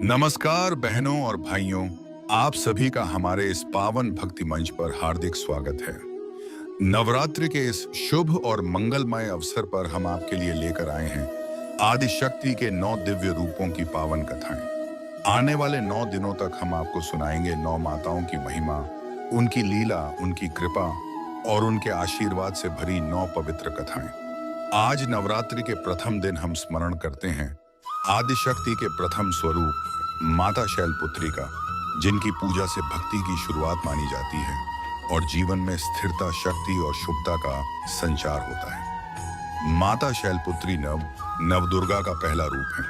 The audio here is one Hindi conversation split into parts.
नमस्कार बहनों और भाइयों, आप सभी का हमारे इस पावन भक्ति मंच पर हार्दिक स्वागत है। नवरात्रि के इस शुभ और मंगलमय अवसर पर हम आपके लिए लेकर आए हैं आदि शक्ति के 9 दिव्य रूपों की पावन कथाएं। आने वाले 9 दिनों तक हम आपको सुनाएंगे 9 माताओं की महिमा, उनकी लीला, उनकी कृपा और उनके आशीर्वाद से भरी 9 पवित्र कथाएं। आज नवरात्रि के प्रथम दिन हम स्मरण करते हैं आदिशक्ति के प्रथम स्वरूप माता शैलपुत्री का, जिनकी पूजा से भक्ति की शुरुआत मानी जाती है और जीवन में स्थिरता, शक्ति और शुभता का संचार होता है। माता शैलपुत्री नवदुर्गा का पहला रूप है।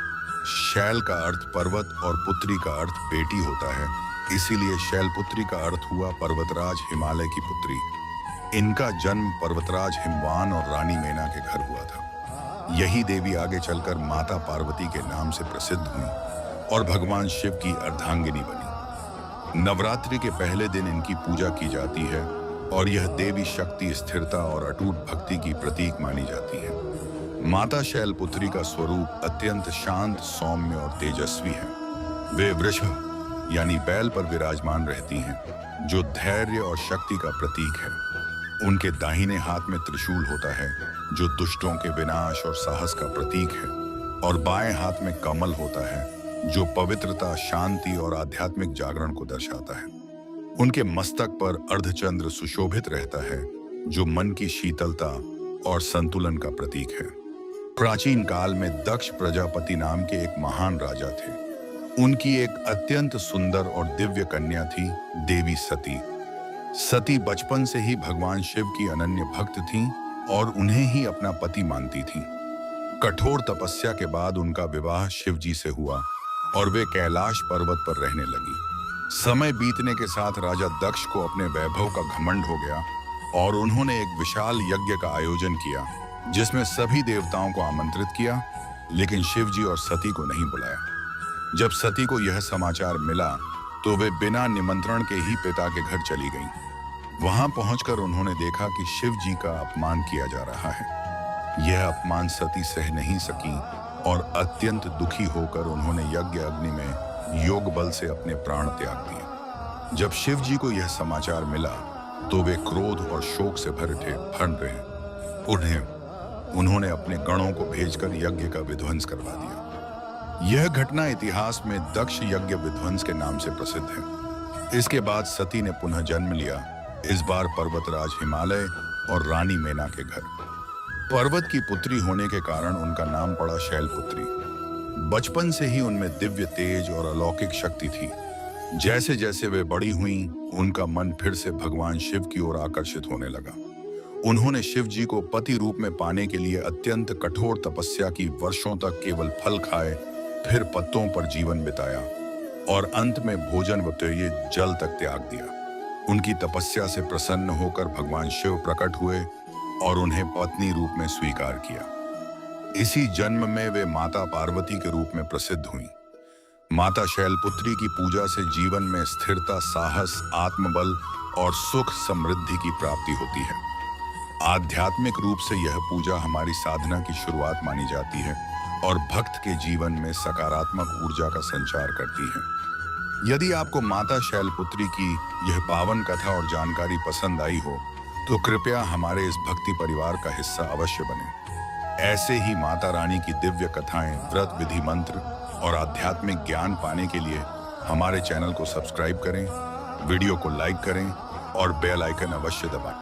शैल का अर्थ पर्वत और पुत्री का अर्थ बेटी होता है, इसीलिए शैलपुत्री का अर्थ हुआ पर्वतराज हिमालय की पुत्री। इनका जन्म पर्वतराज हिमवान और रानी मेना के घर हुआ था। यही देवी आगे चलकर माता पार्वती के नाम से प्रसिद्ध हुई और भगवान शिव की अर्धांगिनी बनी। नवरात्रि के पहले दिन इनकी पूजा की जाती है और यह देवी शक्ति, स्थिरता और अटूट भक्ति की प्रतीक मानी जाती है। माता शैलपुत्री का स्वरूप अत्यंत शांत, सौम्य और तेजस्वी है। वे वृषभ यानी बैल पर विराजमान रहती हैं, जो धैर्य और शक्ति का प्रतीक है। उनके दाहिने हाथ में त्रिशूल होता है, जो दुष्टों के विनाश और साहस का प्रतीक है, और बाएं हाथ में कमल होता है, जो पवित्रता, शांति और आध्यात्मिक जागरण को दर्शाता है। उनके मस्तक पर अर्धचंद्र सुशोभित रहता है, जो मन की शीतलता और संतुलन का प्रतीक है। प्राचीन काल में दक्ष प्रजापति नाम के एक महान राजा थे। उनकी एक अत्यंत सुंदर और दिव्य कन्या थी, देवी सती। सती बचपन से ही भगवान शिव की अनन्य भक्त थीं और उन्हें ही अपना पति मानती थीं। कठोर तपस्या के बाद उनका विवाह शिव जी से हुआ और वे कैलाश पर्वत पर रहने लगी। समय बीतने के साथ राजा दक्ष को अपने वैभव का घमंड हो गया और उन्होंने एक विशाल यज्ञ का आयोजन किया, जिसमें सभी देवताओं को आमंत्रित किया, लेकिन शिव जी और सती को नहीं बुलाया। जब सती को यह समाचार मिला तो वे बिना निमंत्रण के ही पिता के घर चली गईं। वहां पहुंचकर उन्होंने देखा कि शिव जी का अपमान किया जा रहा है। यह अपमान सती सह नहीं सकी और अत्यंत दुखी होकर उन्होंने यज्ञ अग्नि में योग बल से अपने प्राण त्याग दिए। जब शिव जी को यह समाचार मिला तो वे क्रोध और शोक से भर रहे। उन्होंने अपने गणों को भेजकर यज्ञ का विध्वंस करवा दिया। यह घटना इतिहास में दक्ष यज्ञ विध्वंस के नाम से प्रसिद्ध है। इसके बाद सती ने पुनः जन्म लिया, इस बार पर्वतराज हिमालय और रानी मेना के घर। पर्वत की पुत्री होने के कारण उनका नाम पड़ा शैलपुत्री। बचपन से ही उनमें दिव्य तेज और अलौकिक शक्ति थी। जैसे जैसे वे बड़ी हुईं, उनका मन फिर से भगवान शिव की ओर आकर्षित होने लगा। उन्होंने शिव जी को पति रूप में पाने के लिए अत्यंत कठोर तपस्या की, वर्षों तक केवल फल खाए, फिर पत्तों पर जीवन बिताया और अंत में भोजन व पेय जल तक त्याग दिया। उनकी तपस्या से प्रसन्न होकर भगवान शिव प्रकट हुए और उन्हें पत्नी रूप में स्वीकार किया। इसी जन्म में वे माता पार्वती के रूप में प्रसिद्ध हुईं। माता शैलपुत्री की पूजा से जीवन में स्थिरता, साहस, आत्मबल और सुख समृद्धि की प्राप्ति होती है। आध्यात्मिक रूप से यह पूजा हमारी साधना की शुरुआत मानी जाती है और भक्त के जीवन में सकारात्मक ऊर्जा का संचार करती है। यदि आपको माता शैलपुत्री की यह पावन कथा और जानकारी पसंद आई हो तो कृपया हमारे इस भक्ति परिवार का हिस्सा अवश्य बने। ऐसे ही माता रानी की दिव्य कथाएं, व्रत, विधि, मंत्र और आध्यात्मिक ज्ञान पाने के लिए हमारे चैनल को सब्सक्राइब करें, वीडियो को लाइक करें और बेल आइकन अवश्य दबाएं।